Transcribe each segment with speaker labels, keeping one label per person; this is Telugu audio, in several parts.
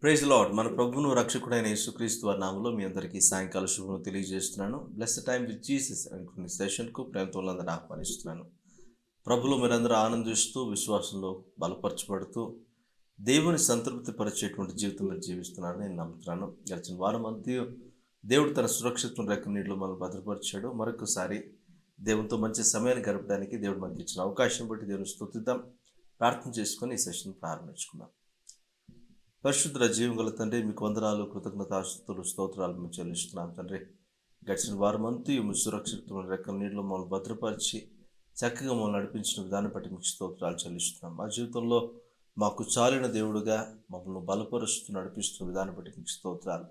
Speaker 1: Praise lord. మన ప్రభువును రక్షకుడైన యేసుక్రీస్తు వారి నామములో మీ అందరికీ సాయంకాల శుభములు తెలియజేస్తున్నాను. బ్లెస్ టైమ్ విత్ జీసస్ అనుకునే సెషన్కు ప్రేమతో అందరిని ఆహ్వానిస్తున్నాను. ప్రభులో మీరందరూ ఆనందిస్తూ విశ్వాసంలో బలపరచబడుతూ దేవుని సంతృప్తి పరిచేటువంటి జీవితం మీరు జీవిస్తున్నారని నేను నమ్ముతున్నాను. గడిచిన వారం అంతా దేవుడు తన సురక్షిత రెక్కల నీటిలో మనల్ని భద్రపరిచాడు. మరొకసారి దేవునితో మంచి సమయాన్ని గడపడానికి దేవుడు మనకి ఇచ్చిన అవకాశం బట్టి దేవుని స్తుతిద్దాం, ప్రార్థన చేసుకొని ఈ సెషన్ ప్రారంభించుకుందాం. పరిశుద్ధ జీవం తండ్రి, మీకు వందనాలు, కృతజ్ఞతాస్తుతులు, స్తోత్రాలు మేము చెల్లిస్తున్నాం తండ్రి. గడిచిన వారం అంతా మీ సురక్షితమైన రెక్కల నీటిలో మమ్మల్ని భద్రపరిచి చక్కగా మమ్మల్ని నడిపించిన విధానం బట్టి మీకు స్తోత్రాలు చెల్లిస్తున్నాం. మా జీవితంలో మాకు చాలిన దేవుడుగా మమ్మల్ని బలపరుస్తూ నడిపిస్తున్న విధానం బట్టి మీకు స్తోత్రాలు.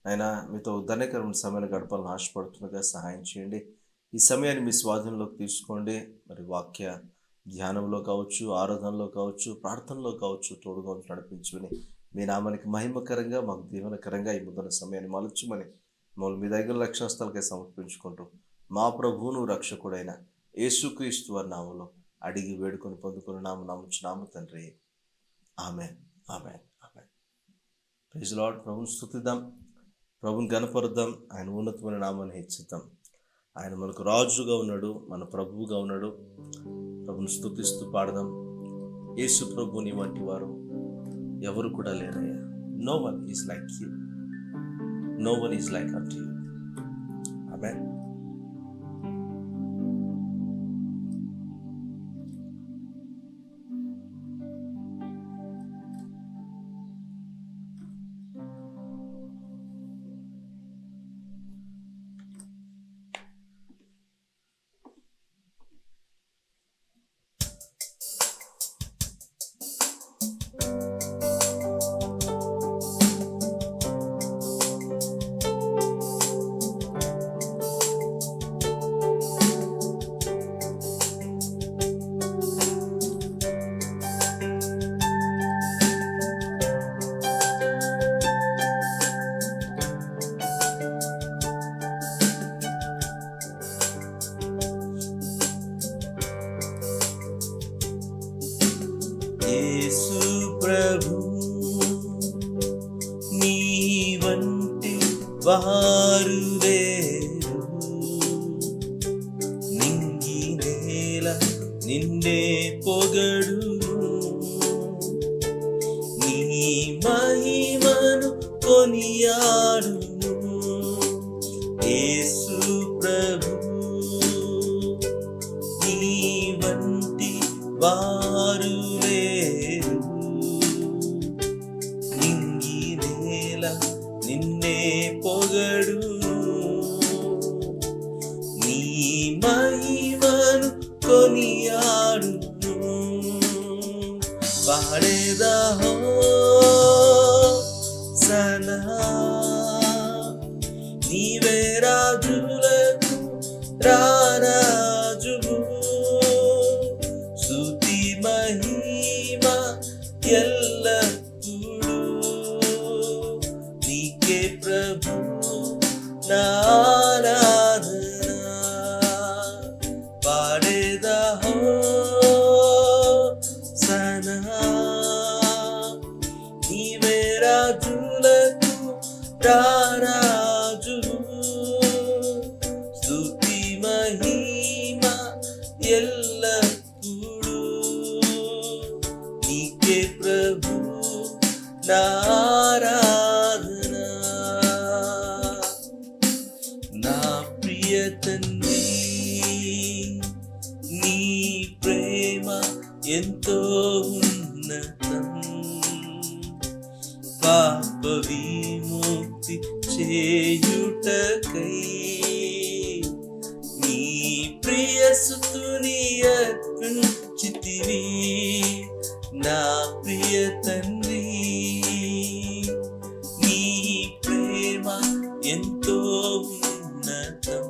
Speaker 1: అయినా మీతో ధన్యకరమైన సమయాన్ని గడపాలని ఆశపడుతున్నగా సహాయం చేయండి. ఈ సమయాన్ని మీ స్వాధీనంలోకి తీసుకోండి. మరి వాక్య ధ్యానంలో కావచ్చు, ఆరాధనలో కావచ్చు, ప్రార్థనలో కావచ్చు తోడుగా నడిపించుకొని మీ నామానికి మహిమకరంగా, మాకు దీవెనకరంగా ఈ ముందున్న సమయాన్ని మలుచుమని మమ్మల్ని మీ దగ్గర లక్ష్యస్థలకై సమర్పించుకుంటూ మా ప్రభువును రక్షకుడైన యేసుక్రీస్తు వారి నామములో అడిగి వేడుకొని పొందుకుని నమ్ముచున్నాము తండ్రి. Amen, amen, amen. Praise Lord. ప్రభువుని స్తుతిద్దాం, ప్రభువుని గణపరుద్దాం, ఆయన ఉన్నతమైన నామాన్ని హెచ్చిద్దాం. ఆయన మనకు రాజుగా ఉన్నాడు, మన ప్రభువుగా ఉన్నాడు. ప్రభుని స్తుతిస్తూ పాడదాం. యేసు ప్రభుని వంటి వారు ఎవరు కూడా లేరయ్యా. No one is like you, no one is like అంటు యూ. ఆమేన్. యేసు ప్రభు నీ వంటి వారు లేరు, నింగి నేల నిన్నే పొగడు, నీ మహిమను కొనియాడు. యేసు ప్రభు నీ వంటి వారు లేరు, నింగి నేల నిన్నే పొగడు, నీ మహిమను కొనియాడు. పాడేదా హోసనా, నీవే రాజులకు రారాజువు, స్తుతి మహిమ ఎల్లప్పుడూ నీకే ప్రభు నా ఆరాధన. పాడేదా హోసనా, నీవే రాజులకు రారాజువు, స్తుతి మహిమ ఎల్లప్పుడూ నీకే ప్రభు నా ఆరాధన. నా ప్రియ తండ్రి, నీ ప్రేమ ఎంతో ఉన్నతం, పాప విముక్తి చేయుటకై నీ ప్రియ సుతుని అర్పించితివి. నా ప్రియ తండ్రి, నీ ప్రేమ ఎంతో ఉన్నతం,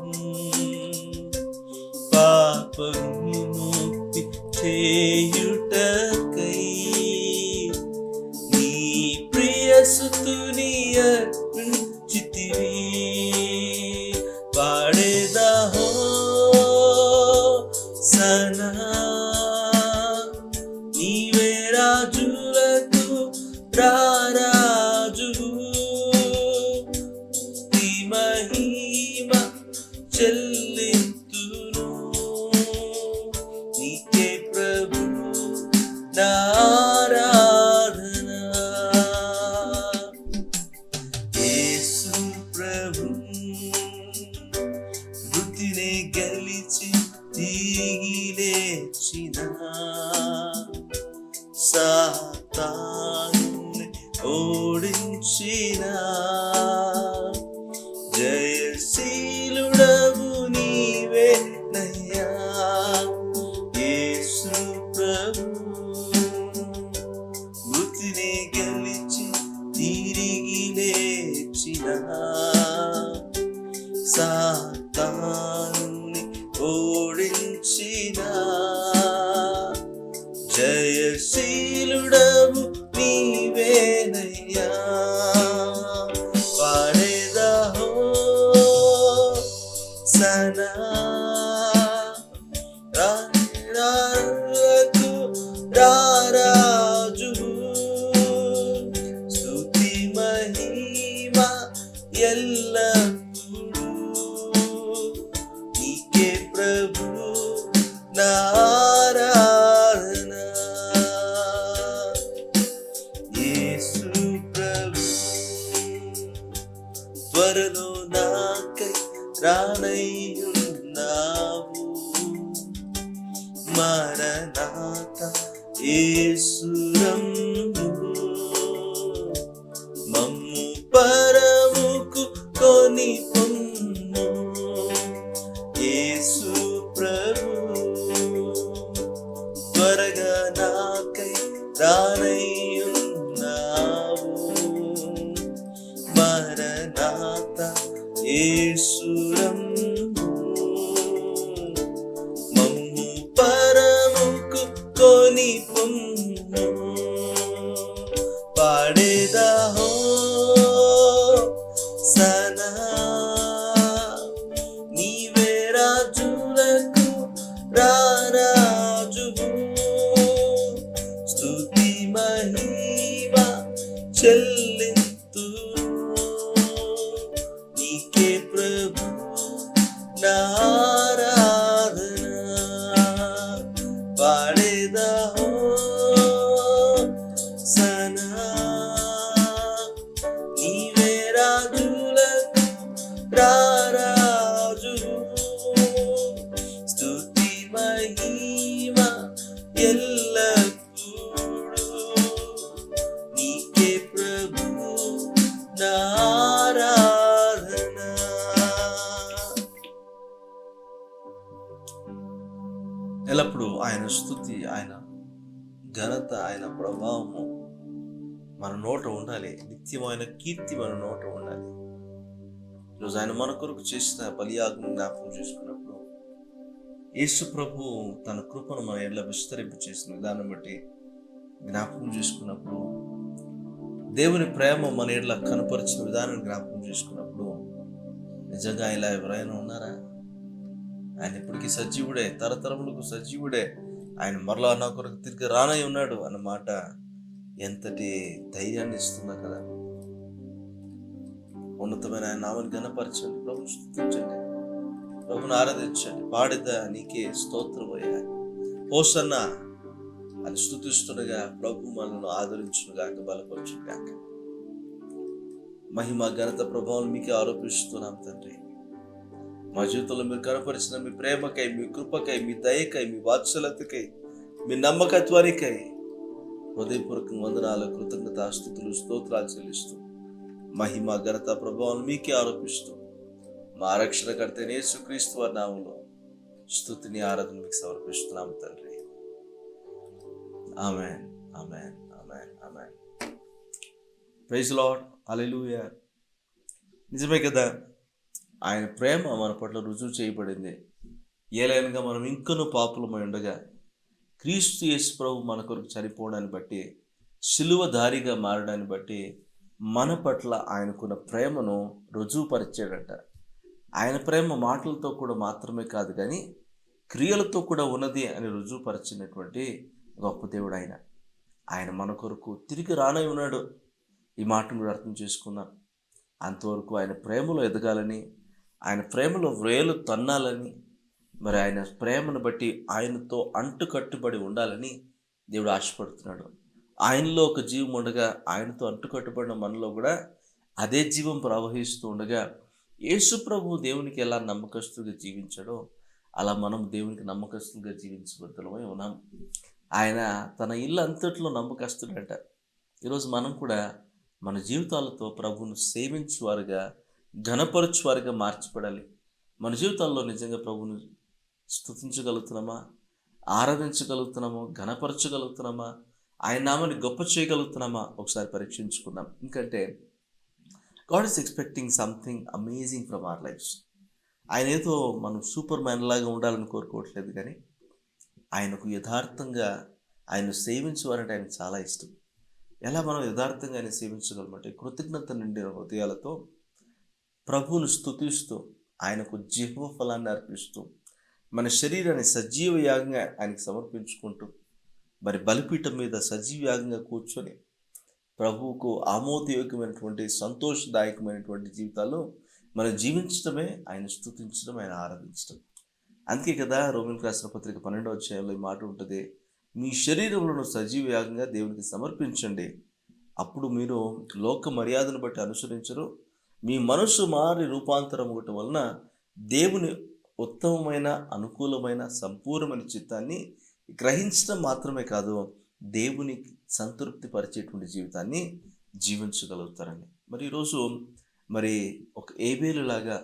Speaker 1: పాప విముక్తి చేయుటకై నీ ప్రియ సుతుని అర్పించితివి. పాడేదా హోసనా, నీవే రాజులకు రారాజు, లేచిన సాతానుని ఓడించిన జయశీలుడవు నీవే నయ్యా యేసు ప్రభు. మృతిని గెలిచి తిరిగి లేచిన సాతానుని ఓడించిన జయశీలుడవు నీవేనయ్యా. పాడేదా హోసనా రారాజు రారాజు స్తుతి మహిమ ఎల్లప్పుడూ నీకే ప్రభు నారాధన. యేసు ప్రభు త్వరలో నాకై రానయ్యున్నావు. మరణాత యేసు రమ్ము మమ్ము పరముకు కొని పొమ్ము. యేసు ప్రభు త్వరగా నాకై రానయ్యున్నావు. మరణాత యేసు రమ్ము మమ్ము పరముకు కొని పొమ్ము. పాడేదా హోసనా నీవే రాజులకు రారాజువు. స్తుతి మహిమ చెల్లింతును నీకే ప్రభు నారాధన. పాడేదా హోసనా నీవే రాజులకు రారాజువు. స్తుతి మహిమ ఎల్లప్పుడూ నీకే ప్రభు నారాధన. ఎల్లప్పుడూ ఆయన స్తుతి, ఆయన ఘనత, ఆయన ప్రభావము మన నోట ఉండాలి. నిత్యమైన కీర్తి మన నోట ఉండాలి. ఈరోజు ఆయన మన కొరకు చేసిన బలియాగం జ్ఞాపకం చేసుకున్నప్పుడు యేసు ప్రభు తన కృపను మన ఎడల విస్తరింపు చేసిన విధానం బట్టి జ్ఞాపకం చేసుకున్నప్పుడు, దేవుని ప్రేమ మన ఎడల కనపరిచిన విధానాన్ని జ్ఞాపకం చేసుకున్నప్పుడు నిజంగా ఇలా ఎవరైనా ఉన్నారా? ఆయన ఇప్పటికీ సజీవుడే, తరతరములకు సజీవుడే. ఆయన మరలా నా కొరకు తిరిగి రానై ఉన్నాడు అన్నమాట ఎంతటి ధైర్యాన్ని ఇస్తుందో కదా. ఉన్నతమైన ఆయన నామని ఘనపరచండి, ప్రభుని స్తుతించండి, ప్రభుని ఆరాధించండి. పాడిద్దా నీకే స్తోత్రమయ్యా హోసన్నా అని స్తుతిస్తుండగా ప్రభు మనల్ని ఆదరించునుగాక, బలపరచుగాక. మహిమ ఘనత ప్రభావం మీకే ఆరోపిస్తున్నాం తండ్రి. మా జీవితంలో మీరు కనపరిచిన మీ ప్రేమకై, మీ కృపకై, మీ దయకై, మీ వాత్సల్యతకై, మీ నమ్మకత్వానికై హృదయపూర్వక వందనాలు, కృతజ్ఞతాస్తుతులు, స్తోత్రాలు చెల్లిస్తూ మహిమ ఘనత ప్రభావం మీకే ఆరోపిస్తూ మా రక్షణకర్త యేసుక్రీస్తు వారి నామములో స్తుతిని, ఆరాధన మీకు సమర్పిస్తున్నాం తండ్రి. Amen, amen, amen, amen. Praise lord, హల్లెలూయా. నిజమే కదా, ఆయన ప్రేమ మన పట్ల రుజువు చేయబడింది. ఏలైనగా మనం ఇంకనూ పాపులమై ఉండగా క్రీస్తు యేసు ప్రభు మన కొరకు చనిపోవడాన్ని బట్టి, శిలువధారిగా మారడాన్ని బట్టి మన పట్ల ఆయనకున్న ప్రేమను రుజువుపరిచాడట. ఆయన ప్రేమ మాటలతో కూడా మాత్రమే కాదు కానీ క్రియలతో కూడా ఉన్నది అని రుజువుపరిచినటువంటి గొప్ప దేవుడు ఆయన. ఆయన మన కొరకు తిరిగి రానై ఉన్నాడు. ఈ మాటను కూడా అర్థం చేసుకున్నాం. అంతవరకు ఆయన ప్రేమలో ఎదగాలని, ఆయన ప్రేమలో వ్రేలు తన్నాలని, మరి ఆయన ప్రేమను బట్టి ఆయనతో అంటుకట్టుబడి ఉండాలని దేవుడు ఆశపడుతున్నాడు. ఆయనలో ఒక జీవం ఉండగా ఆయనతో అంటుకట్టుబడిన మనలో కూడా అదే జీవం ప్రవహిస్తూ ఉండగా యేసు ప్రభు దేవునికి ఎలా నమ్మకస్తుగా జీవించాడో అలా మనం దేవునికి నమ్మకస్తులుగా జీవించబద్దలమై ఉన్నాం. ఆయన తన ఇల్లు అంతట్లో నమ్మకస్తుడట. ఈరోజు మనం కూడా మన జీవితాలతో ప్రభువును సేవించువారుగా, ఘనపరచువారుగా మార్చబడాలి. మన జీవితాల్లో నిజంగా ప్రభువును స్తుతించగలుగుతున్నామా, ఆరాధించగలుగుతున్నామా, ఘనపరచగలుగుతున్నామా, ఆయన నామాన్ని గొప్ప చేయగలుగుతున్నామా ఒకసారి పరీక్షించుకుందాం. ఎందుకంటే God is expecting something amazing from our lifes. ఆయన ఏదో మనం సూపర్ మ్యాన్ లాగా ఉండాలని కోరుకోవట్లేదు, కానీ ఆయనకు యథార్థంగా ఆయన సేవించువారంటే ఆయనకు చాలా ఇష్టం. ఎలా మనం యథార్థంగా ఆయన సేవించగలమంటే కృతజ్ఞత నిండిన హృదయాలతో ప్రభువును స్తుతిస్తూ, ఆయనకు జీవ ఫలాన్ని అర్పిస్తూ, మన శరీరాన్ని సజీవ యాగంగా ఆయనకు సమర్పించుకుంటూ, మరి బలిపీఠం మీద సజీవ యాగంగా కూర్చొని ప్రభువుకు ఆమోదయోగ్యమైనటువంటి సంతోషదాయకమైనటువంటి జీవితాలు మనం జీవించడమే ఆయన స్తుతించడం, ఆయన ఆరాధించడం. అందుకే కదా రోమన్లకు రాసిన పత్రిక 12వ అధ్యాయంలో ఈ మాట ఉంటుంది, మీ శరీరములను సజీవ యాగంగా దేవునికి సమర్పించండి, అప్పుడు మీరు లోక మర్యాదను బట్టి అనుసరించరు, మీ మనసు మారి రూపాంతరం ఒకటి వలన దేవుని ఉత్తమమైన, అనుకూలమైన, సంపూర్ణమైన చిత్తాన్ని గ్రహించడం మాత్రమే కాదు, దేవునికి సంతృప్తి పరిచేటువంటి జీవితాన్ని జీవించగలుగుతారండి. మరి ఈరోజు మరి ఒక ఏబేలు లాగా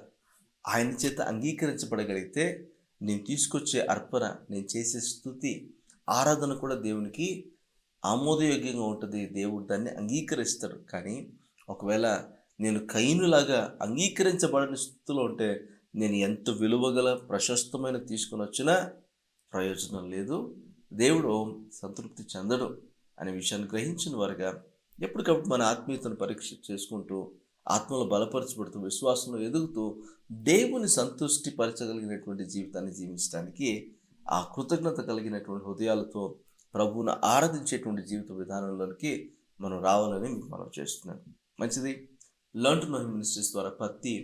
Speaker 1: ఆయన చేత అంగీకరించబడగలిగితే నేను తీసుకొచ్చే అర్పణ, నేను చేసే స్తుతి, ఆరాధన కూడా దేవునికి ఆమోదయోగ్యంగా ఉంటుంది. దేవుడు దాన్ని అంగీకరిస్తాడు. కానీ ఒకవేళ నేను కయీనులాగా అంగీకరించబడని స్థితిలో ఉంటే నేను ఎంత విలువగల ప్రశస్తమైన తీసుకొని వచ్చినా ప్రయోజనం లేదు, దేవుడు సంతృప్తి చెందడు అనే విషయాన్ని గ్రహించిన వారుగా ఎప్పటికప్పుడు మన ఆత్మీయతను పరీక్ష చేసుకుంటూ, ఆత్మలో బలపరచబడుతూ, విశ్వాసంలో ఎదుగుతూ, దేవుని సంతృష్టి పరచగలిగినటువంటి జీవితాన్ని జీవించడానికి ఆ కృతజ్ఞత కలిగినటువంటి హృదయాలతో ప్రభువును ఆరాధించేటువంటి జీవిత విధానంలోనికి మనం రావాలని మీకు మనం చేస్తున్నాను. మంచిది. Learn to know him ministries ద్వారా ప్రతి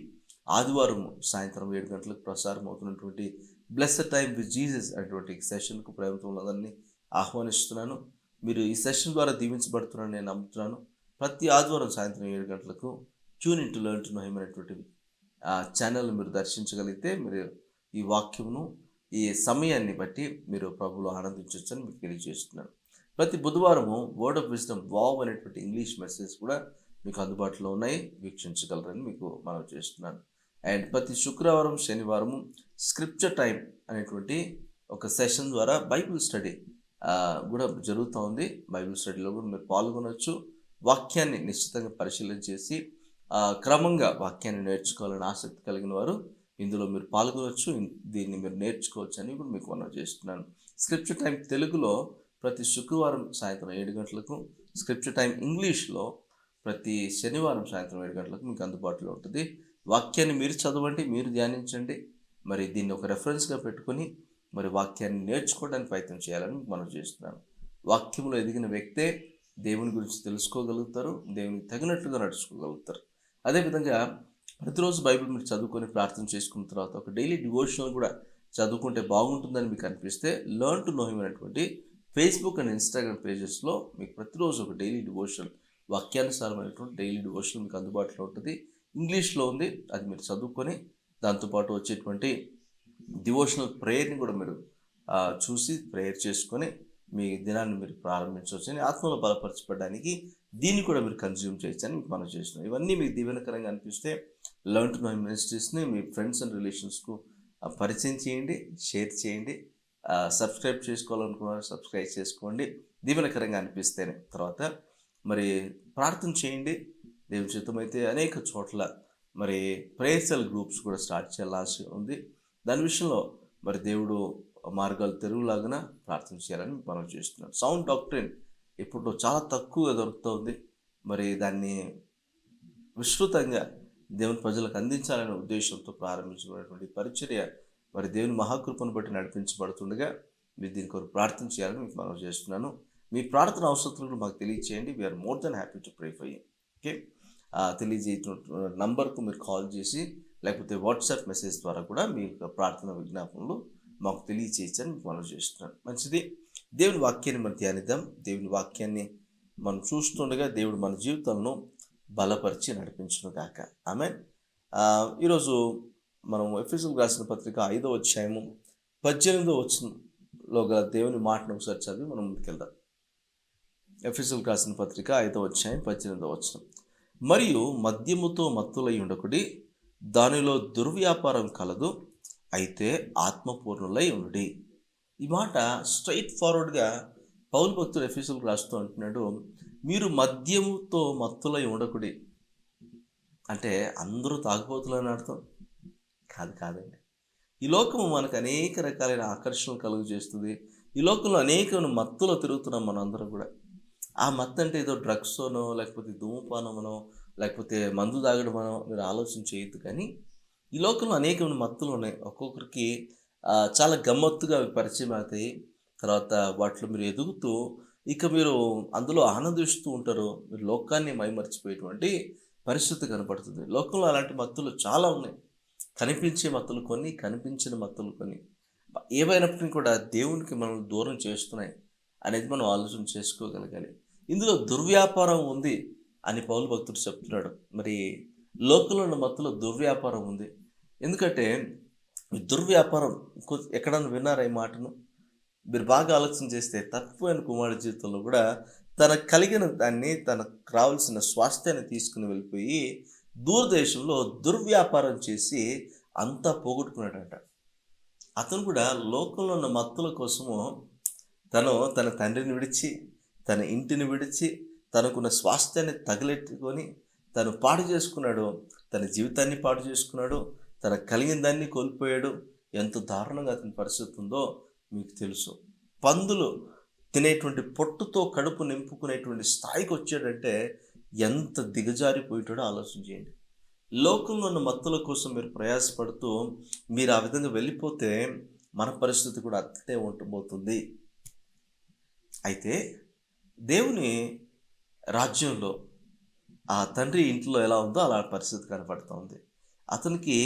Speaker 1: ఆదివారం సాయంత్రం 7 గంటలకు ప్రసారం అవుతున్నటువంటి బ్లెస్డ్ టైం విత్ జీసస్ అనేటువంటి సెషన్కు ప్రేమతో అందరినీ ఆహ్వానిస్తున్నాను. మీరు ఈ సెషన్ ద్వారా దీవించబడుతున్నారని నేను నమ్ముతున్నాను. ప్రతి ఆదివారం సాయంత్రం 7 గంటలకు tune in to learn to know him అనేటువంటి ఛానల్ని మీరు దర్శించగలిగితే మీరు ఈ వాక్యమును, ఈ సమయాన్ని బట్టి మీరు ప్రభువులో ఆనందించవచ్చని మీకు తెలియజేస్తున్నాను. ప్రతి బుధవారము వర్డ్ ఆఫ్ విజ్డమ్ వావ్ అనేటువంటి ఇంగ్లీష్ మెసేజ్ కూడా మీకు అందుబాటులో ఉన్నాయి, వీక్షించగలరని మీకు మనం చేస్తున్నాను. అండ్ ప్రతి శుక్రవారం, శనివారము స్క్రిప్చర్ టైం అనేటువంటి ఒక సెషన్ ద్వారా బైబిల్ స్టడీ కూడా జరుగుతూ ఉంది. బైబిల్ స్టడీలో కూడా మీరు పాల్గొనవచ్చు. వాక్యాన్ని నిశ్చితంగా పరిశీలన చేసి క్రమంగా వాక్యాన్ని నేర్చుకోవాలని ఆసక్తి కలిగిన వారు ఇందులో మీరు పాల్గొనవచ్చు, దీన్ని మీరు నేర్చుకోవచ్చు అని కూడా మీకు మనం చేస్తున్నాను. స్క్రిప్చర్ టైం తెలుగులో ప్రతి శుక్రవారం సాయంత్రం 7 గంటలకు, స్క్రిప్చర్ టైం ఇంగ్లీష్లో ప్రతి శనివారం సాయంత్రం 7 గంటలకు మీకు అందుబాటులో ఉంటుంది. వాక్యాన్ని మీరు చదవండి, మీరు ధ్యానించండి. మరి దీన్ని ఒక రెఫరెన్స్గా పెట్టుకొని మరి వాక్యాన్ని నేర్చుకోవడానికి ప్రయత్నం చేయాలని మనం చేస్తున్నాను. వాక్యంలో ఎదిగిన వ్యక్తే దేవుని గురించి తెలుసుకోగలుగుతారు, దేవునికి తగినట్లుగా నడుచుకోగలుగుతారు. అదేవిధంగా ప్రతిరోజు బైబిల్ మీరు చదువుకొని ప్రార్థన చేసుకున్న తర్వాత ఒక డైలీ డివోషనల్ కూడా చదువుకుంటే బాగుంటుందని మీకు అనిపిస్తే లర్న్ టు నో హిమ్ అనేటువంటి ఫేస్బుక్ అండ్ ఇన్స్టాగ్రామ్ పేజెస్లో మీకు ప్రతిరోజు ఒక డైలీ డివోషనల్, వాక్యానుసారమైనటువంటి డైలీ డివోషనల్ మీకు అందుబాటులో ఉంటుంది. ఇంగ్లీష్లో ఉంది, అది మీరు చదువుకొని దాంతోపాటు వచ్చేటువంటి డివోషనల్ ప్రేయర్ని కూడా మీరు చూసి ప్రేయర్ చేసుకొని మీ దినాన్ని మీరు ప్రారంభించవచ్చని, ఆత్మలో బలపరచబడడానికి దీన్ని కూడా మీరు కన్జ్యూమ్ చేయొచ్చని మీకు మనం చేస్తున్నాం. ఇవన్నీ మీకు దీవెనకరంగా అనిపిస్తే లర్న్ టు నో హిమ్ మినిస్ట్రీస్ని మీ ఫ్రెండ్స్ అండ్ రిలేషన్స్కు పరిచయం చేయండి, షేర్ చేయండి. సబ్స్క్రైబ్ చేసుకోవాలనుకున్నారు సబ్స్క్రైబ్ చేసుకోండి, దీవెనకరంగా అనిపిస్తేనే. తర్వాత మరి ప్రార్థన చేయండి. దేవుని చిత్తమైతే అనేక చోట్ల మరి ప్రేయర్ సెల్ గ్రూప్స్ కూడా స్టార్ట్ చేయాల్సి ఉంది. దాని విషయంలో మరి దేవుడు మార్గాలు తెరుగులాగా ప్రార్థన చేయాలని మనం చేస్తున్నాం. సౌండ్ డాక్ట్రిన్ ఇప్పుడు చాలా తక్కువగా దొరుకుతుంది. మరి దాన్ని విస్తృతంగా దేవుని ప్రజలకు అందించాలనే ఉద్దేశంతో ప్రారంభించినటువంటి పరిచర్య మరి దేవుని మహాకృపను బట్టి నడిపించబడుతుండగా మీరు దీని కొరకు ప్రార్థన చేయాలని మీకు మనం చేస్తున్నాను. మీ ప్రార్థన అవసరాలను మాకు తెలియచేయండి. We're more than happy to pray for you. Okay, తెలియజేస్తున్న నంబర్కు మీరు కాల్ చేసి లేకపోతే వాట్సాప్ మెసేజ్ ద్వారా కూడా మీ యొక్క ప్రార్థన విజ్ఞాపనలు మాకు తెలియచేయచ్చని మీకు మనం చేస్తున్నాను. మంచిది. దేవుని వాక్యాన్ని మనం ధ్యానిద్దాం. దేవుని వాక్యాన్ని మనం చూస్తుండగా దేవుడు మన జీవితాలను బలపరిచి నడిపించును గాక. ఆమేన్. ఈరోజు మనం ఎఫెసీయులకు రాసిన పత్రిక 5వ అధ్యాయము 18వ వచనంలో గల దేవుని మాటను ఒకసారి చదివి మనం ముందుకెళ్దాం. ఎఫెసీయులకు రాసిన పత్రిక 5వ అధ్యాయం 18వ వచనం. మరియు మద్యముతో మత్తులై ఉండకుడి, దానిలో దుర్వ్యాపారం కలదు, అయితే ఆత్మపూర్ణులై ఉండుడి. ఈ మాట స్ట్రైట్ ఫార్వర్డ్గా పౌలు భక్తుడు ఎఫెసీయులకు రాస్తూ అంటున్నాడు, మీరు మద్యముతో మత్తులై ఉండకుడి. అంటే అందరూ తాగుబోతులని అర్థం కాదండి. ఈ లోకము మనకు అనేక రకాలైన ఆకర్షణలు కలుగు చేస్తుంది. ఈ లోకంలో అనేక మత్తులో తిరుగుతున్నాం మనందరం కూడా. ఆ మత్తు అంటే ఏదో డ్రగ్స్తోనో, లేకపోతే ధూమపానమనో, లేకపోతే మందు తాగడమనో మీరు ఆలోచన చేయొద్దు. కానీ ఈ లోకంలో అనేకమైన మత్తులు ఉన్నాయి. ఒక్కొక్కరికి చాలా గమ్మత్తుగా అవి పరిచయం అవుతాయి. తర్వాత వాటిలో మీరు ఎదుగుతూ ఇక మీరు అందులో ఆనందిస్తూ ఉంటారు. మీరు లోకాన్ని మైమరిచిపోయేటువంటి పరిస్థితి కనపడుతుంది. లోకంలో అలాంటి మత్తులు చాలా ఉన్నాయి. కనిపించే మత్తులు కొన్ని, కనిపించిన మత్తులు కొన్ని. ఏవైనప్పటికీ కూడా దేవునికి మనం దూరం చేస్తున్నాయి అనేది మనం ఆలోచన చేసుకోగలగాలి. ఇందులో దుర్వ్యాపారం ఉంది అని పౌలు భక్తుడు చెప్తున్నాడు. మరి లోకంలో ఉన్న మత్తులో దుర్వ్యాపారం ఉంది. ఎందుకంటే దుర్వ్యాపారం ఎక్కడన్నా విన్నారా ఈ మాటను? మీరు బాగా ఆలోచన చేస్తే తక్కువైన కుమారుడి జీవితంలో కూడా తనకు కలిగిన దాన్ని, తనకు రావాల్సిన స్వాస్థ్యాన్ని తీసుకుని వెళ్ళిపోయి దూరదేశంలో దుర్వ్యాపారం చేసి అంతా పోగొట్టుకున్నాడంట. అతను కూడా లోకంలో ఉన్న మత్తుల కోసము తన తండ్రిని విడిచి, తన ఇంటిని విడిచి, తనకున్న స్వాస్థ్యాన్ని తగిలెట్టుకొని తను పాడు చేసుకున్నాడు. తన జీవితాన్ని పాడు చేసుకున్నాడు. తనకు కలిగిన దాన్ని కోల్పోయాడు. ఎంత దారుణంగా అతని పరిస్థితి ఉందో మీకు తెలుసు. పందులు తినేటువంటి పొట్టుతో కడుపు నింపుకునేటువంటి స్థాయికి వచ్చాడంటే ఎంత దిగజారిపోయాడో ఆలోచన చేయండి. లోకంలో ఉన్న మత్తుల కోసం మీరు ప్రయాసపడుతూ మీరు ఆ విధంగా వెళ్ళిపోతే మన పరిస్థితి కూడా అట్లే ఉండబోతుంది. అయితే దేవుని రాజ్యంలో ఆ తండ్రి ఇంట్లో ఎలా ఉందో అలా పరిస్థితి కనపడుతుంది. అతనికి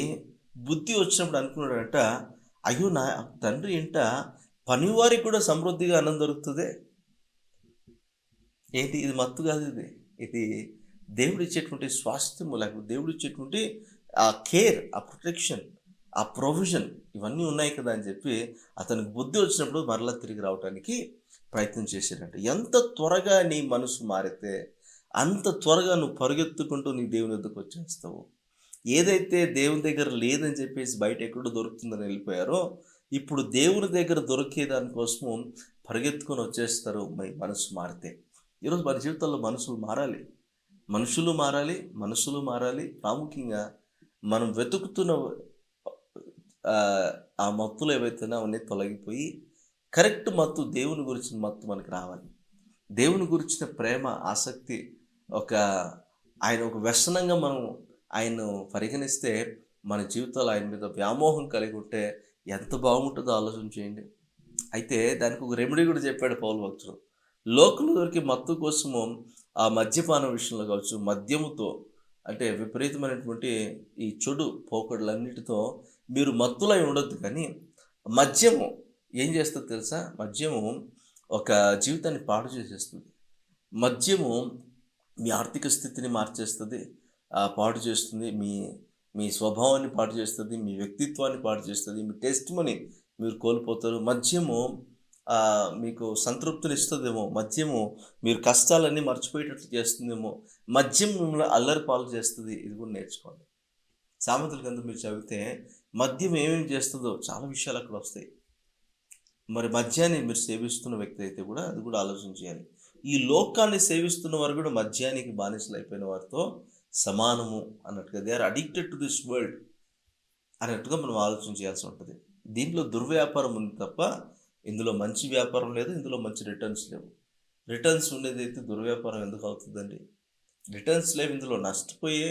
Speaker 1: బుద్ధి వచ్చినప్పుడు అనుకున్నాడంట, అయ్యో నా తండ్రి ఇంట పనివారికి కూడా సమృద్ధిగా అన్నం దొరుకుతుంది. ఏంటి ఇది? మత్తు కాదు, ఇది దేవుడు ఇచ్చేటువంటి స్వాస్థ్యము, లేకపోతే దేవుడు ఇచ్చేటువంటి ఆ కేర్, ఆ ప్రొటెక్షన్, ఆ ప్రొవిజన్ ఇవన్నీ ఉన్నాయి కదా అని చెప్పి అతనికి బుద్ధి వచ్చినప్పుడు మరలా తిరిగి రావడానికి ప్రయత్నం చేశాడంట. ఎంత త్వరగా నీ మనసు మారితే అంత త్వరగా నువ్వు పరిగెత్తుకుంటూ నీ దేవుని వద్దకు వచ్చేస్తావు. ఏదైతే దేవుని దగ్గర లేదని చెప్పేసి బయట ఎక్కడో దొరుకుతుందని వెళ్ళిపోయారో, ఇప్పుడు దేవుని దగ్గర దొరికే దానికోసము పరిగెత్తుకొని వచ్చేస్తారు మీ మనసు మారితే. ఈరోజు మన జీవితంలో మనుషులు మారాలి. ప్రాముఖ్యంగా మనం వెతుకుతున్న ఆ మత్తులు ఏవైతేనా అవన్నీ తొలగిపోయి కరెక్ట్ మత్తు, దేవుని గురించిన మత్తు మనకు రావాలి. దేవుని గురించిన ప్రేమ, ఆసక్తి, ఆయన ఒక వ్యసనంగా మనం ఆయన్ను పరిగణిస్తే మన జీవితాలు ఆయన మీద వ్యామోహం కలిగి ఉంటే ఎంత బాగుంటుందో ఆలోచన చేయండి. అయితే దానికి ఒక రెమెడీ కూడా చెప్పాడు పౌలు భక్తుడు. లోకంలో దొరికే మత్తు కోసము ఆ మద్యపానం విషయంలో కావచ్చు, మద్యముతో అంటే విపరీతమైనటువంటి ఈ చెడు పోకడలన్నిటితో మీరు మత్తులై ఉండొద్దు. కానీ మద్యము ఏం చేస్తుంది తెలుసా? మద్యము ఒక జీవితాన్ని పాడు చేసేస్తుంది. మద్యము మీ ఆర్థిక స్థితిని మార్చేస్తుంది, పాడు చేస్తుంది. మీ స్వభావాన్ని పాడు చేస్తుంది, మీ వ్యక్తిత్వాన్ని పాడు చేస్తుంది, మీ టెస్టిమనీ మీరు కోల్పోతారు. మద్యము మీకు సంతృప్తిని ఇస్తుందేమో, మద్యము మీరు కష్టాలన్నీ మర్చిపోయేటట్లు చేస్తుందేమో, మద్యం మిమ్మల్ని అల్లరి పాలు చేస్తుంది. ఇది కూడా నేర్చుకోండి. సామెతల కింద మీరు చదివితే మద్యం ఏమేమి చేస్తుందో చాలా విషయాలు అక్కడ వస్తాయి. మరి మద్యాన్ని మీరు సేవిస్తున్న వ్యక్తి అయితే కూడా అది కూడా ఆలోచన చేయాలి. ఈ లోకాన్ని సేవిస్తున్న వారు కూడా మద్యానికి బానిసలు అయిపోయిన వారితో సమానము అన్నట్టుగా, they are addicted to this world అన్నట్టుగా మనం ఆలోచన చేయాల్సి ఉంటుంది. దీంట్లో దుర్వ్యాపారం ఉంది తప్ప ఇందులో మంచి వ్యాపారం లేదు, ఇందులో మంచి రిటర్న్స్ లేవు. రిటర్న్స్ ఉండేది అయితే దుర్వ్యాపారం ఎందుకు అవుతుందండి? రిటర్న్స్ లేవు. ఇందులో నష్టపోయే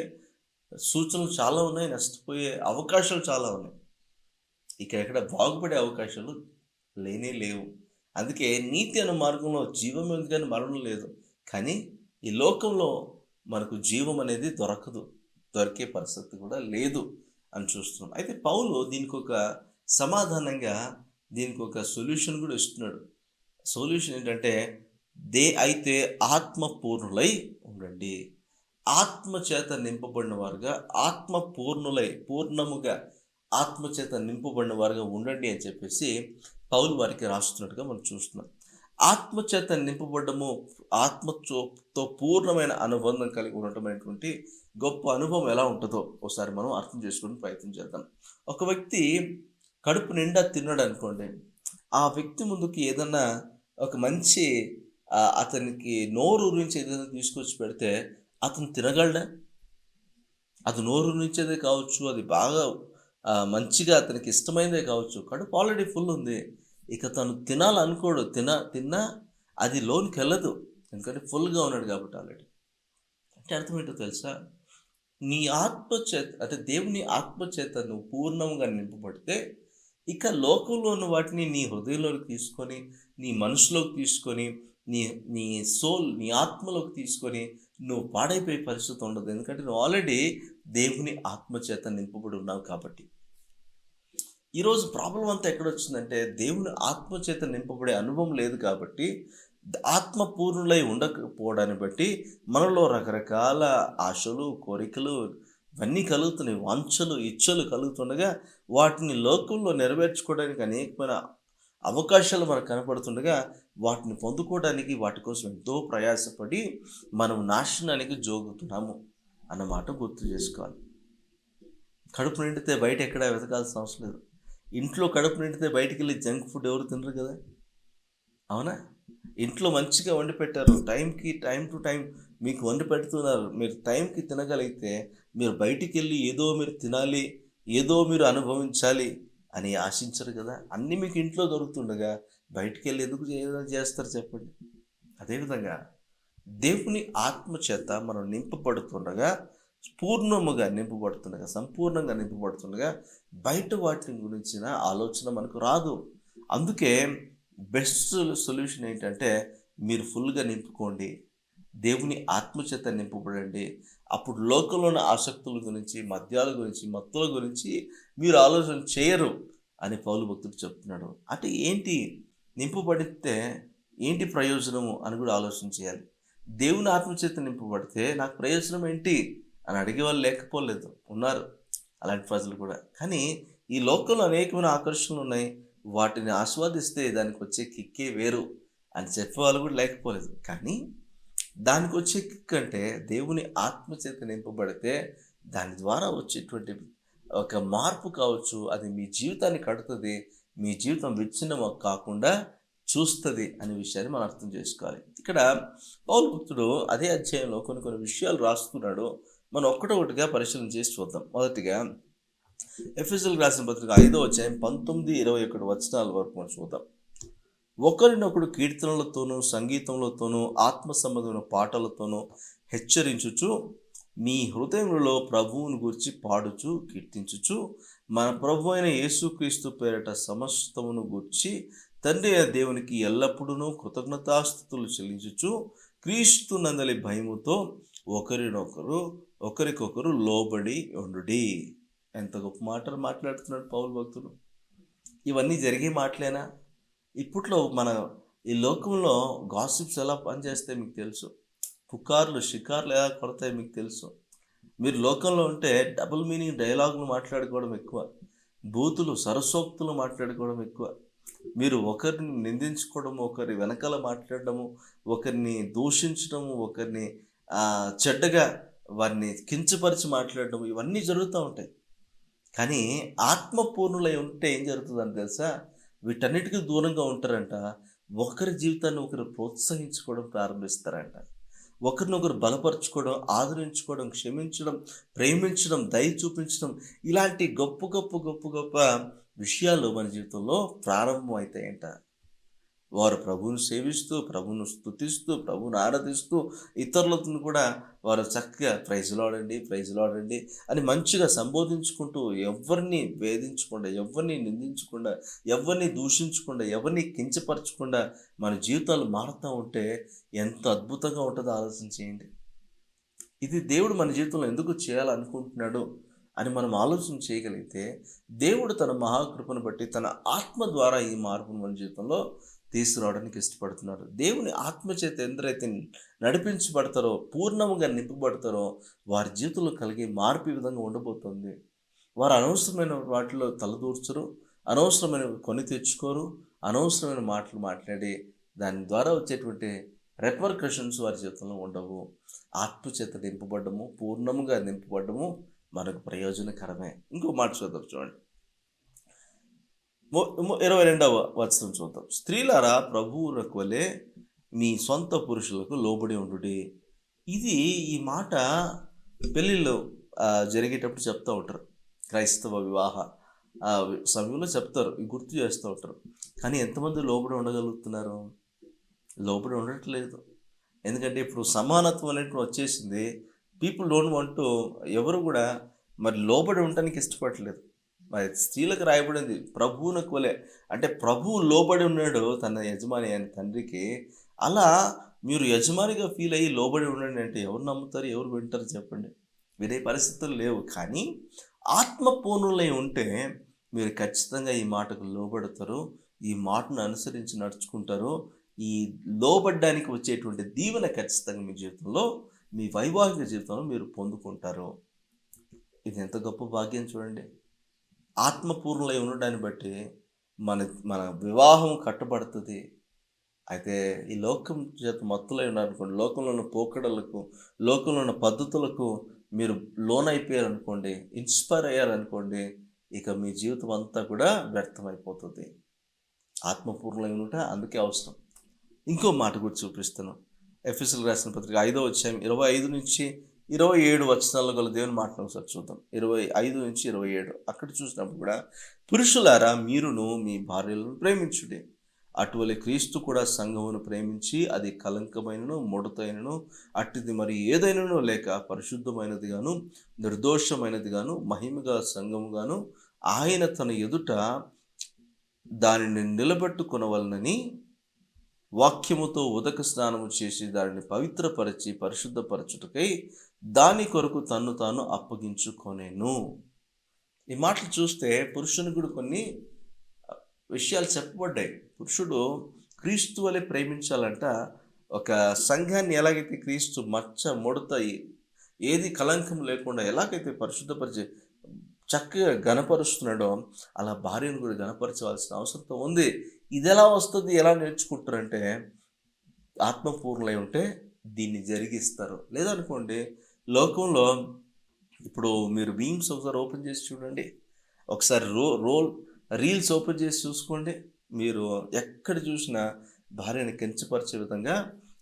Speaker 1: సూచనలు చాలా ఉన్నాయి, నష్టపోయే అవకాశాలు చాలా ఉన్నాయి. ఇక ఎక్కడ బాగుపడే అవకాశాలు లేనే లేవు. అందుకే నీతి అనే మార్గంలో జీవం ఉంది కానీ మరణం లేదు. కానీ ఈ లోకంలో మనకు జీవం అనేది దొరికే పరిస్థితి కూడా లేదు అని చూస్తున్నాం. అయితే పౌలు దీనికి ఒక సమాధానంగా దీనికి ఒక సొల్యూషన్ కూడా ఇస్తున్నాడు. సొల్యూషన్ ఏంటంటే అయితే ఆత్మపూర్ణులై ఉండండి. ఆత్మ చేత నింపబడిన వారుగా, ఆత్మపూర్ణులై పూర్ణముగా ఆత్మచేత నింపబడిన వారుగా ఉండండి అని చెప్పేసి పౌలు వారికి రాస్తున్నట్టుగా మనం చూస్తున్నాం. ఆత్మచేత నింపబడము, ఆత్మతో పూర్ణమైన అనుబంధం కలిగి ఉండటమైనటువంటి గొప్ప అనుభవం ఎలా ఉంటుందో ఒకసారి మనం అర్థం చేసుకుని ప్రయత్నం చేద్దాం. ఒక వ్యక్తి కడుపు నిండా తిన్నాడు అనుకోండి, ఆ వ్యక్తి ముందుకి ఏదన్నా ఒక మంచి అతనికి నోరు నుంచి ఏదైనా తీసుకొచ్చి పెడితే అతను తినగలడా? అది నోరు నుంచేదే కావచ్చు, అది బాగా మంచిగా అతనికి ఇష్టమైనదే కావచ్చు. కడుపు ఆల్రెడీ ఫుల్ ఉంది. ఇక తను తినాలనుకోడు. తిన్నా అది లోనికెళ్ళదు. ఎందుకంటే ఫుల్‌గా ఉన్నాడు కాబట్టి ఆల్రెడీ. అంటే అర్థం ఏంటో తెలుసా? నీ ఆత్మచేత అంటే దేవుని ఆత్మచేత నువ్వు పూర్ణంగా నింపబడితే, ఇక లోకంలో ఉన్న వాటిని నీ హృదయంలోకి తీసుకొని, నీ మనసులోకి తీసుకొని, నీ నీ నీ ఆత్మలోకి తీసుకొని నువ్వు పాడైపోయే పరిస్థితి ఉండదు. ఎందుకంటే నువ్వు ఆల్రెడీ దేవుని ఆత్మచేత నింపబడి ఉన్నావు కాబట్టి. ఈరోజు ప్రాబ్లం అంతా ఎక్కడొచ్చిందంటే దేవుని ఆత్మచేత నింపబడే అనుభవం లేదు కాబట్టి, ఆత్మ పూర్ణులై ఉండకపోవడాన్ని బట్టి మనలో రకరకాల ఆశలు, కోరికలు ఇవన్నీ కలుగుతున్నాయి. వాంఛలు, ఇచ్చలు కలుగుతుండగా వాటిని లోకంలో నెరవేర్చుకోవడానికి అనేకమైన అవకాశాలు మనకు కనపడుతుండగా వాటిని పొందుకోవడానికి వాటి కోసం ఎంతో ప్రయాసపడి మనం నాశనానికి జోగుతున్నాము అన్నమాట గుర్తు చేసుకోవాలి. కడుపు నిండితే బయట ఎక్కడ వెతకాల్సిన అవసరం లేదు. ఇంట్లో కడుపు నిండితే బయటికి వెళ్ళి జంక్ ఫుడ్ ఎవరు తినరు కదా, అవునా? ఇంట్లో మంచిగా వండి పెట్టారు, టైం టు టైం మీకు వండి పెడుతున్నారు, మీరు టైంకి తినగలిగితే మీరు బయటికి వెళ్ళి ఏదో మీరు తినాలి, ఏదో మీరు అనుభవించాలి అని ఆశించరు కదా. అన్నీ మీకు ఇంట్లో దొరుకుతుండగా బయటికి వెళ్ళి ఎందుకు చేస్తారు చెప్పండి? అదేవిధంగా దేవుని ఆత్మచేత మనం నింపబడుతుండగా, పూర్ణముగా నింపబడుతుండగా, సంపూర్ణంగా నింపబడుతుండగా బయట వాటి గురించిన ఆలోచన మనకు రాదు. అందుకే బెస్ట్ సొల్యూషన్ ఏంటంటే మీరు ఫుల్గా నింపుకోండి, దేవుని ఆత్మచేత నింపబడండి. అప్పుడు లోకంలో ఉన్న ఆసక్తుల గురించి, మద్యాల గురించి, మత్తుల గురించి మీరు ఆలోచన చేయరు అని పౌలు భక్తుడు చెప్తున్నాడు. అంటే ఏంటి నింపబడితే ఏంటి ప్రయోజనము అని కూడా ఆలోచన చేయాలి. దేవుని ఆత్మచేత నింపబడితే నాకు ప్రయోజనం ఏంటి అని అడిగేవాళ్ళు లేకపోలేదు, ఉన్నారు అలాంటి ప్రజలు కూడా. కానీ ఈ లోకంలో అనేకమైన ఆకర్షణలు ఉన్నాయి, వాటిని ఆస్వాదిస్తే దానికి వచ్చే కిక్కే వేరు అని చెప్పేవాళ్ళు కూడా లేకపోలేదు. కానీ దానికి వచ్చే కిక్ అంటే దేవుని ఆత్మచేత నింపబడితే దాని ద్వారా వచ్చేటువంటి ఒక మార్పు కావచ్చు, అది మీ జీవితాన్ని కడుతుంది, మీ జీవితం విచ్ఛిన్నం కాకుండా చూస్తుంది అనే విషయాన్ని మనం అర్థం చేసుకోవాలి. ఇక్కడ పౌలు భక్తుడు అదే అధ్యాయంలో కొన్ని విషయాలు రాస్తున్నాడు. మనం ఒక్కటొకటిగా పరిశీలన చేసి చూద్దాం. మొదటిగా ఎఫెసీయులకు రాసిన పత్రిక 5వ అధ్యాయం 19-21 వచనాల వరకు మనం చూద్దాం. ఒకరినొకడు కీర్తనలతోనూ సంగీతములతోనూ ఆత్మ సంబంధమైన పాటలతోనూ హెచ్చరించుచు మీ హృదయములలో ప్రభువును గురించి పాడుచు కీర్తించుచు మన ప్రభు అయిన యేసుక్రీస్తు పేరట సమస్తమును గూర్చి తండ్రి అయిన దేవునికి ఎల్లప్పుడూ కృతజ్ఞతాస్తుతులు చెల్లించుచు క్రీస్తు నందలి భయముతో ఒకరికొకరు లోబడి ఉండుడి. ఎంత గొప్ప మాటలు మాట్లాడుతున్నాడు పౌలు భక్తుడు. ఇవన్నీ జరిగే మాటలేనా? ఇప్పట్లో మన ఈ లోకంలో గాసిప్స్ ఎలా పనిచేస్తాయి మీకు తెలుసు, షికార్లు ఎలా కొడతాయి మీకు తెలుసు. మీరు లోకంలో ఉంటే డబుల్ మీనింగ్ డైలాగులు మాట్లాడుకోవడం ఎక్కువ, బూతులు సరసోక్తులు మాట్లాడుకోవడం ఎక్కువ. మీరు ఒకరిని నిందించుకోవడము, ఒకరి వెనకాల మాట్లాడడము, ఒకరిని దూషించడము, ఒకరిని చెడ్డగా వారిని కించపరిచి మాట్లాడడం, ఇవన్నీ జరుగుతూ ఉంటాయి. కానీ ఆత్మపూర్ణులై ఉంటే ఏం జరుగుతుందని తెలుసా? వీటన్నిటికీ దూరంగా ఉంటారంట. ఒకరి జీవితాన్ని ఒకరు ప్రోత్సహించుకోవడం ప్రారంభిస్తారంట. ఒకరినొకరు బలపరచుకోవడం, ఆదరించుకోవడం, క్షమించడం, ప్రేమించడం, దయ చూపించడం, ఇలాంటి గొప్ప విషయాలు మన జీవితంలో ప్రారంభం అవుతాయంట. వారు ప్రభువును సేవిస్తూ, ప్రభువును స్తుతిస్తూ, ప్రభువును ఆరాధిస్తూ, ఇతరులను కూడా వారు చక్కగా ప్రైజ్ లార్డ్ అని మంచిగా సంబోధించుకుంటూ, ఎవరిని వేధించకుండా, ఎవరిని నిందించకుండా, ఎవరిని దూషించకుండా, ఎవరిని కించపరచకుండా మన జీవితాలు మారుతూ ఉంటే ఎంత అద్భుతంగా ఉంటుందో ఆలోచన చేయండి. ఇది దేవుడు మన జీవితంలో ఎందుకు చేయాలనుకుంటున్నాడు అని మనం ఆలోచన చేయగలిగితే, దేవుడు తన మహాకృపను బట్టి తన ఆత్మ ద్వారా ఈ మార్పును మన జీవితంలో తీసుకురావడానికి ఇష్టపడుతున్నాడు. దేవుని ఆత్మచేత ఎందరైతే నడిపించబడతారో, పూర్ణముగా నింపబడతారో వారి జీవితంలో కలిగే మార్పు ఈ విధంగా ఉండబోతుంది. వారు అనవసరమైన వాటిలో తలదూర్చరు, అనవసరమైనవి కొని తెచ్చుకోరు, అనవసరమైన మాటలు మాట్లాడి దాని ద్వారా వచ్చేటువంటి రెపర్కషన్స్ వారి జీవితంలో ఉండవు. ఆత్మచేత నింపబడ్డము, పూర్ణముగా నింపబడ్డము మనకు ప్రయోజనకరమే. ఇంకో మాట చూద్దాం చూడండి. 22వ వచనం చూద్దాం. స్త్రీలారా ప్రభువులకు వలె మీ సొంత పురుషులకు లోబడి ఉండుడి. ఇది ఈ మాట పెళ్ళిళ్ళు జరిగేటప్పుడు చెప్తూ ఉంటారు. క్రైస్తవ వివాహ సమయంలో చెప్తారు, గుర్తు చేస్తూ ఉంటారు. కానీ ఎంతమంది లోబడి ఉండగలుగుతున్నారు? లోబడి ఉండట్లేదు. ఎందుకంటే ఇప్పుడు సమానత్వం అనేటువంటి వచ్చేసింది. పీపుల్ డోంట్ వాంట్ టు, ఎవరు కూడా మరి లోబడి ఉండటానికి ఇష్టపడట్లేదు. మరి స్త్రీలకు రాయబడింది ప్రభువునకు వలె, అంటే ప్రభువు లోబడి ఉన్నాడు తన యజమాని అయిన తండ్రికి. అలా మీరు యజమానిగా ఫీల్ అయ్యి లోబడి ఉండండి అంటే ఎవరు నమ్ముతారు, ఎవరు వింటారు చెప్పండి? వినే పరిస్థితులు లేవు. కానీ ఆత్మపూర్ణులై ఉంటే మీరు ఖచ్చితంగా ఈ మాటకు లోబడతారు, ఈ మాటను అనుసరించి నడుచుకుంటారు. ఈ లోబడ్డానికి వచ్చేటువంటి దీవెన ఖచ్చితంగా మీ జీవితంలో, మీ వైవాహిక జీవితంలో మీరు పొందుకుంటారు. ఇది ఎంత గొప్ప భాగ్యం చూడండి. ఆత్మపూర్ణులై ఉండడాన్ని బట్టి మన మన వివాహం కట్టబడుతుంది. అయితే ఈ లోకం చేత మత్తులై ఉన్నారనుకోండి, లోకంలో ఉన్న పోకడలకు, లోకంలో ఉన్న పద్ధతులకు మీరు లోనైపోయారనుకోండి, ఇన్స్పైర్ అయ్యారనుకోండి, ఇక మీ జీవితం అంతా కూడా వ్యర్థమైపోతుంది. ఆత్మపూర్ణులై ఉండుట అందుకే అవసరం. ఇంకో మాట కూడా చూపిస్తాను. ఎఫెసీయులకు రాసిన పత్రిక 5వ అధ్యాయం 25 నుంచి 27 వచనాల్లో గల దేవుని మాటను ఒకసారి చూద్దాం. 25 నుంచి 27 అక్కడ చూసినప్పుడు కూడా, పురుషులారా మీరును మీ భార్యలను ప్రేమించుడి. అటువలే క్రీస్తు కూడా సంఘమును ప్రేమించి అది కలంకమైనను ముడతైనను అట్టిది మరి ఏదైనానో లేక పరిశుద్ధమైనదిగాను నిర్దోషమైనదిగాను మహిమగా సంఘముగాను ఆయన తన ఎదుట దానిని నిలబెట్టుకొనవలనని వాక్యముతో ఉదక స్నానము చేసి దానిని పవిత్రపరచి పరిశుద్ధపరచుటకై దాని కొరకు తన్ను తాను అప్పగించుకొనెను. ఈ మాటలు చూస్తే పురుషునికి కూడా కొన్ని విషయాలు చెప్పబడ్డాయి. పురుషుడు క్రీస్తు వలె ప్రేమించాలంట. ఒక సంఘాన్ని ఎలాగైతే క్రీస్తు మచ్చ ముడత ఏది కలంకం లేకుండా ఎలాగైతే పరిశుద్ధపరిచి చక్కగా గణపరుస్తున్నాడో అలా భార్యను కూడా గణపరచవలసిన అవసరం ఉంది. ఇది ఎలా వస్తుంది, ఎలా నేర్చుకుంటారంటే ఆత్మపూర్ణులై ఉంటే దీన్ని జరిగిస్తారు. లేదనుకోండి, లోకంలో ఇప్పుడు మీరు మీమ్స్ ఒకసారి ఓపెన్ చేసి చూడండి, ఒకసారి రీల్స్ ఓపెన్ చేసి చూసుకోండి. మీరు ఎక్కడ చూసినా భార్యను కించపరిచే విధంగా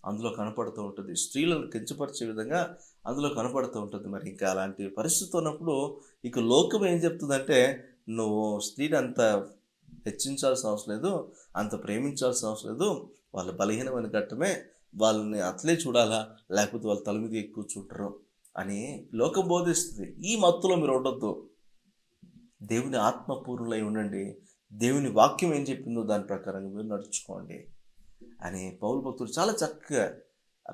Speaker 1: అందులో కనపడుతూ ఉంటుంది, స్త్రీలను కించపరిచే విధంగా అందులో కనపడుతూ ఉంటుంది. మరి ఇంకా అలాంటి పరిస్థితి ఉన్నప్పుడు ఇక లోకం ఏం చెప్తుందంటే, నువ్వు స్త్రీని అంత హెచ్చించాల్సిన అవసరం లేదు, అంత ప్రేమించాల్సిన అవసరం లేదు, వాళ్ళ బలహీనమైన ఘట్టమే, వాళ్ళని అట్లే చూడాలా, లేకపోతే వాళ్ళ తల మీద ఎక్కువ చూడరు అని లోకం బోధిస్తుంది. ఈ మత్తులో మీరు ఉండొద్దు. దేవుని ఆత్మపూర్ణులై ఉండండి. దేవుని వాక్యం ఏం చెప్పిందో దాని ప్రకారంగా మీరు నడుచుకోండి అని పౌలు భక్తుడు చాలా చక్కగా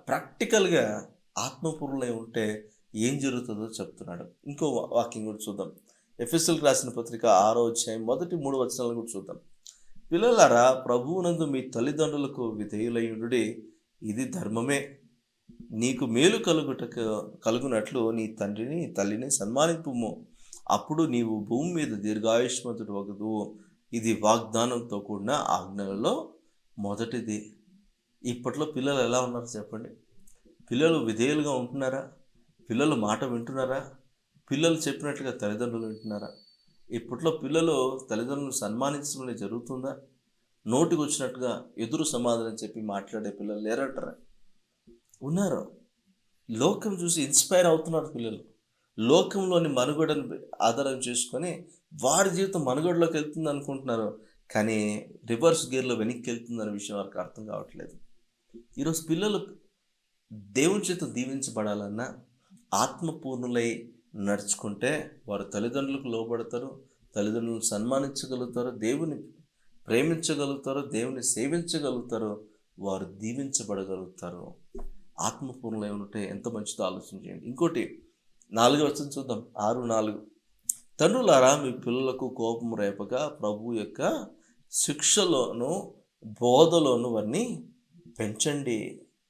Speaker 1: ప్రాక్టికల్గా ఆత్మపూర్ణులై ఉంటే ఏం జరుగుతుందో చెప్తున్నాడు. ఇంకో వాక్యం కూడా చూద్దాం. ఎఫెసీయులకు రాసిన పత్రిక 6వ అధ్యాయం మొదటి 3 వచనాలను కూడా చూద్దాం. పిల్లలారా ప్రభువునందు మీ తల్లిదండ్రులకు విధేయులయుండుడి, ఇది ధర్మమే. నీకు మేలు కలుగునట్లు నీ తండ్రిని తల్లిని సన్మానింపుము, అప్పుడు నీవు భూమి మీద దీర్ఘాయుష్మంతుడు వగదువు. ఇది వాగ్దానంతో కూడిన ఆజ్ఞలలో మొదటిది. ఇప్పట్లో పిల్లలు ఎలా ఉన్నారు చెప్పండి? పిల్లలు విధేయులుగా ఉంటున్నారా? పిల్లలు మాట వింటున్నారా? పిల్లలు చెప్పినట్లుగా తల్లిదండ్రులు వింటున్నారా? ఇప్పట్లో పిల్లలు తల్లిదండ్రులను సన్మానించడం జరుగుతుందా? నోటికి వచ్చినట్టుగా ఎదురు సమాధానం చెప్పి మాట్లాడే పిల్లలు లేరంటారా? ఉన్నారు. లోకం చూసి ఇన్స్పైర్ అవుతున్నారు పిల్లలు. లోకంలోని మనుగడను ఆధారం చేసుకొని వారి జీవితం మనుగడలోకి వెళ్తుంది అనుకుంటున్నారు, కానీ రివర్స్ గేర్లో వెనక్కి వెళ్తుందనే విషయం వారికి అర్థం కావట్లేదు. ఈరోజు పిల్లలు దేవుని చేత దీవించబడాలన్నా ఆత్మపూర్ణులై నడుచుకుంటే వారు తల్లిదండ్రులకు లోబడతారు, తల్లిదండ్రులను సన్మానించగలుగుతారు, దేవుని ప్రేమించగలుగుతారు, దేవుని సేవించగలుగుతారు, వారు దీవించబడగలుగుతారు. ఆత్మపూర్ణులై ఉంటే ఎంత మంచిదో ఆలోచించండి. ఇంకోటి 4వ వచనం చూద్దాం. 6:4 తండ్రులారా మీ పిల్లలకు కోపం రేపక ప్రభు యొక్క శిక్షలోను బోధలోను వారిని పెంచండి.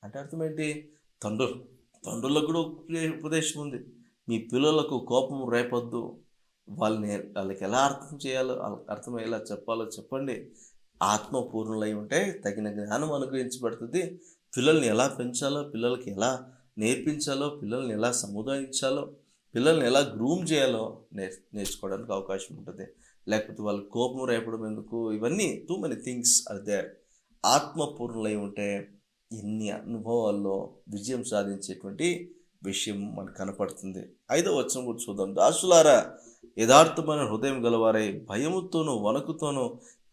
Speaker 1: అంటే అర్థం ఏంటి? తండ్రులకు కూడా ఉపదేశం ఉంది. మీ పిల్లలకు కోపం రేపొద్దు, వాళ్ళకి ఎలా అర్థం చేయాలో, అర్థమయ్యేలా చెప్పాలో చెప్పండి. ఆత్మపూర్ణులై ఉంటే తగిన జ్ఞానం అనుగ్రహించబడుతుంది. పిల్లల్ని ఎలా పెంచాలో, పిల్లలకి ఎలా నేర్పించాలో, పిల్లల్ని ఎలా సముదాయించాలో, పిల్లల్ని ఎలా గ్రూమ్ చేయాలో నేర్చుకోవడానికి అవకాశం ఉంటుంది. లేకపోతే వాళ్ళ కోపం రేపడం ఎందుకు, ఇవన్నీ too many things are there. ఆత్మపూర్ణులై ఉంటే ఇన్ని అనుభవాల్లో విజయం సాధించేటువంటి విషయం మనకు కనపడుతుంది. 5వ వచనం కూడా చూద్దాం. దాసులారా, యథార్థమైన హృదయం గలవారై భయముతోనూ వణుకుతోనూ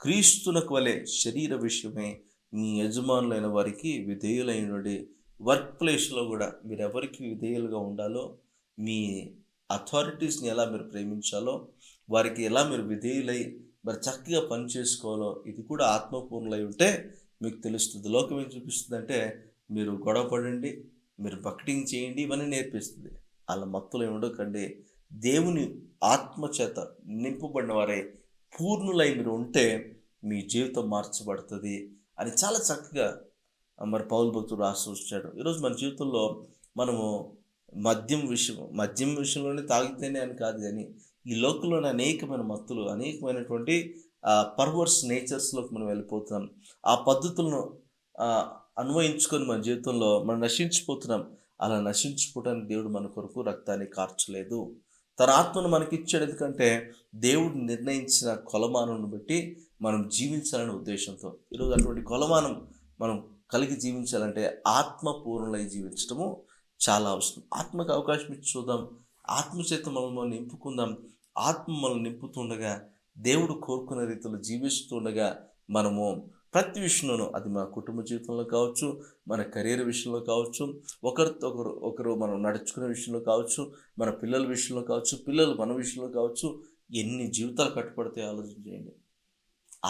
Speaker 1: క్రీస్తునకు వలె శరీర విషయమై మీ యజమానులైన వారికి విధేయులైనడి. వర్క్ ప్లేస్లో కూడా మీరు ఎవరికి విధేయులుగా ఉండాలో, మీ అథారిటీస్ని ఎలా మీరు ప్రేమించాలో, వారికి ఎలా మీరు విధేయులై మరి చక్కగా పని చేసుకోవాలో, ఇది కూడా ఆత్మపూర్ణులై ఉంటే మీకు తెలుస్తుంది. లోకం ఏం చూపిస్తుందంటే మీరు గొడవ పడండి, మీరు బక్టింగ్ చేయండి, ఇవన్నీ నేర్పిస్తుంది. అలా మత్తులో ఉండకండి. దేవుని ఆత్మ చేత నింపబడిన వారే పూర్ణులై మీరు ఉంటే మీ జీవితం మార్చబడుతుంది అని చాలా చక్కగా మరి పౌలు భక్తుడు రాసి వచ్చాడు. ఈరోజు మన జీవితంలో మనము మద్యం విషయంలోనే తాగితేనే అని కాదు, కానీ ఈ లోకంలోని అనేకమైన మత్తులు, అనేకమైనటువంటి పర్వర్స్ నేచర్స్లోకి మనం వెళ్ళిపోతున్నాం. ఆ పద్ధతులను అన్వయించుకొని మన జీవితంలో మనం నశించిపోతున్నాం. అలా నశించిపోవడానికి దేవుడు మన కొరకు రక్తాన్ని కార్చలేదు. తన ఆత్మను మనకిచ్చాడు. ఎందుకంటే దేవుడు నిర్ణయించిన కొలమానం బట్టి మనం జీవించాలనే ఉద్దేశంతో. ఈరోజు అటువంటి కొలమానం మనం కలిగి జీవించాలంటే ఆత్మపూర్ణులై జీవించడము చాలా అవసరం. ఆత్మకు అవకాశం ఇచ్చి చూద్దాం. ఆత్మచేత మనం నింపుకుందాం. ఆత్మ మనం నింపుతుండగా, దేవుడు కోరుకున్న రీతిలో జీవిస్తుండగా మనము ప్రతి విషయంలోనూ, అది మన కుటుంబ జీవితంలో కావచ్చు, మన కెరీర్ విషయంలో కావచ్చు, ఒకరితో ఒకరు మనం నడుచుకునే విషయంలో కావచ్చు, మన పిల్లల విషయంలో కావచ్చు, పిల్లలు మన విషయంలో కావచ్చు, ఎన్ని జీవితాలు కట్టుబడితే ఆలోచన చేయండి.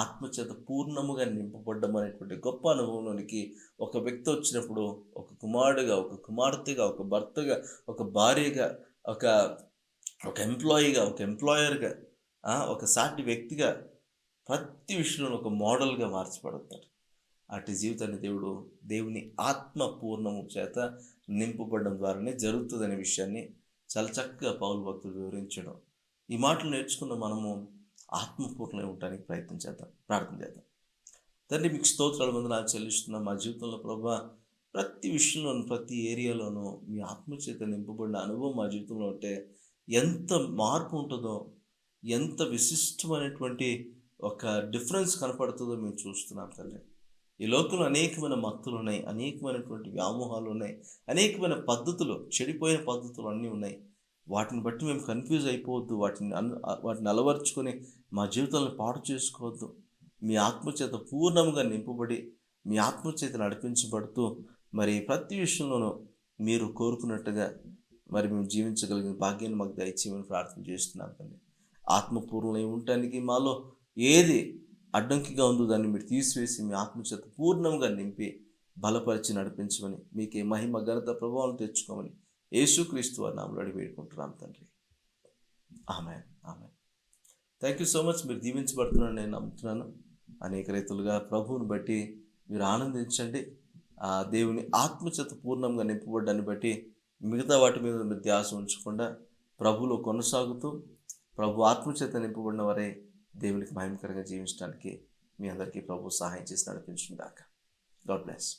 Speaker 1: ఆత్మచేత పూర్ణముగా నింపబడ్డం అనేటువంటి గొప్ప అనుభవంలోనికి ఒక వ్యక్తి వచ్చినప్పుడు, ఒక కుమారుడిగా, ఒక కుమార్తెగా, ఒక భర్తగా, ఒక భార్యగా, ఒక ఎంప్లాయీగా, ఒక ఎంప్లాయర్గా, ఒక సాటి వ్యక్తిగా, ప్రతి విషయంలో ఒక మోడల్గా మార్చబడతాడు. అటు జీవితాన్ని దేవుని ఆత్మ పూర్ణము చేత నింపబడడం ద్వారానే జరుగుతుందనే విషయాన్ని చాలా చక్కగా పౌలు భక్తుడు వివరించడం. ఈ మాటలు నేర్చుకున్న మనము ఆత్మపూర్ణమై ఉండడానికి ప్రయత్నం చేద్దాం, ప్రార్థన చేద్దాం. తండ్రి, మీకు స్తోత్రాల వందనాలు చెల్లిస్తున్నాం. మా జీవితంలో ప్రభువా, ప్రతి విషయంలోనూ, ప్రతి ఏరియాలోనూ మీ ఆత్మచేత నింపబడిన అనుభవం మా జీవితంలో ఉంటే ఎంత మార్పు ఉంటుందో, ఎంత విశిష్టమైనటువంటి ఒక డిఫరెన్స్ కనపడుతుందో మేము చూస్తున్నాం తండ్రి. ఈ లోకంలో అనేకమైన మత్తులు ఉన్నాయి, అనేకమైనటువంటి వ్యామోహాలు ఉన్నాయి, అనేకమైన పద్ధతులు, చెడిపోయిన పద్ధతులు అన్నీ ఉన్నాయి. వాటిని బట్టి మేము కన్ఫ్యూజ్ అయిపోవద్దు. వాటిని అలవర్చుకొని మా జీవితాలను పాడు చేసుకోవద్దు. మీ ఆత్మచేత పూర్ణంగా నింపబడి, మీ ఆత్మచేత నడిపించబడుతూ మరి ప్రతి విషయంలోనూ మీరు కోరుకున్నట్టుగా మరి మేము జీవించగలిగిన భాగ్యాన్ని మాకు దయచేయమని ప్రార్థన చేస్తున్నాం తండ్రి. ఆత్మపూర్ణమై ఉండటానికి మాలో ఏది అడ్డంకిగా ఉందో దాన్ని మీరు తీసివేసి మీ ఆత్మచేత పూర్ణంగా నింపి బలపరిచి నడిపించమని, మీకే మహిమ ఘనత ప్రభావం తెచ్చుకోమని యేసుక్రీస్తు వారి నామములో అడిగి వేడుకుంటున్నాం తండ్రి. Amen, amen. Thank you so much. మీరు దీవించబడుతున్నారని నేను నమ్ముతున్నాను. అనేక రీతులుగా ప్రభువుని బట్టి మీరు ఆనందించండి. దేవుని ఆత్మచేత పూర్ణంగా నింపబడ్డాన్ని బట్టి మిగతా వాటి మీద మీరు ధ్యాస ఉంచకుండా ప్రభువులో కొనసాగుతూ ప్రభు ఆత్మచేత నింపబడిన వారే దేవునికి మహిమకరంగా జీవించడానికి మీ అందరికీ ప్రభు సహాయం చేసి నడిపించును గాక. God bless.